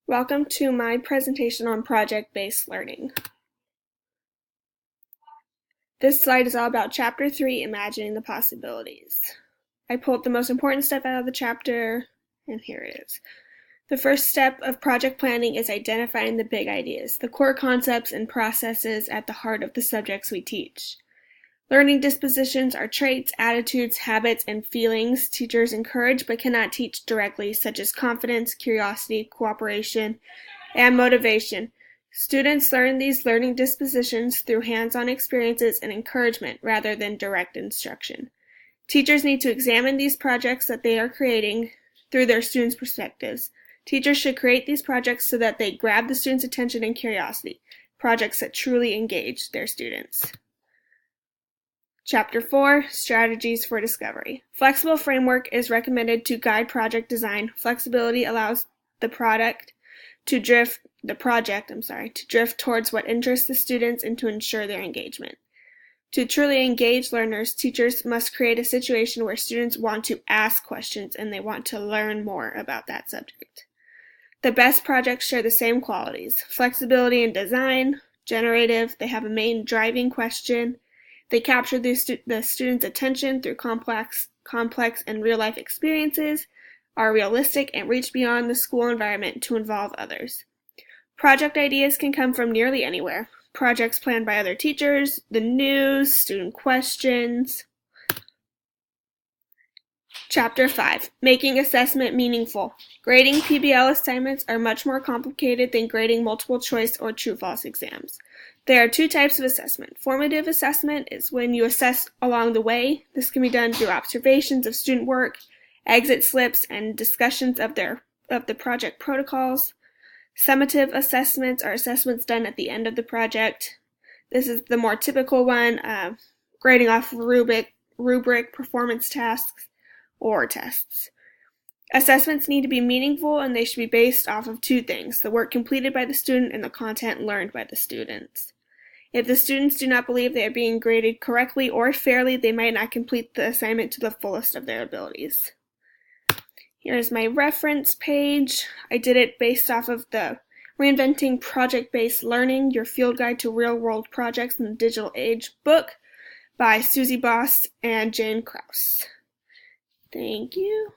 Welcome to my presentation on project-based learning. This slide is all about Chapter 3, Imagining the Possibilities. I pulled the most important stuff out of the chapter, and here it is. The first step of project planning is identifying the big ideas, the core concepts and processes at the heart of the subjects we teach. Learning dispositions are traits, attitudes, habits, and feelings teachers encourage but cannot teach directly, such as confidence, curiosity, cooperation, and motivation. Students learn these learning dispositions through hands-on experiences and encouragement rather than direct instruction. Teachers need to examine these projects that they are creating through their students' perspectives. Teachers should create these projects so that they grab the students' attention and curiosity, projects that truly engage their students. Chapter 4, Strategies for Discovery. Flexible framework is recommended to guide project design. Flexibility allows the project to drift towards what interests the students and to ensure their engagement. To truly engage learners, teachers must create a situation where students want to ask questions and they want to learn more about that subject. The best projects share the same qualities: flexibility in design, generative, they have a main driving question, they capture the student's attention through complex and real-life experiences, are realistic, and reach beyond the school environment to involve others. Project ideas can come from nearly anywhere. Projects planned by other teachers, the news, student questions. Chapter 5, Making Assessment Meaningful. Grading PBL assignments are much more complicated than grading multiple choice or true-false exams. There are two types of assessment. Formative assessment is when you assess along the way. This can be done through observations of student work, exit slips, and discussions of the project protocols. Summative assessments are assessments done at the end of the project. This is the more typical one, grading off rubric performance tasks, or tests. Assessments need to be meaningful and they should be based off of two things: the work completed by the student and the content learned by the students. If the students do not believe they are being graded correctly or fairly, they might not complete the assignment to the fullest of their abilities. Here's my reference page. I did it based off of the Reinventing Project-Based Learning, Your Field Guide to Real-World Projects in the Digital Age book by Susie Boss and Jane Krause. Thank you.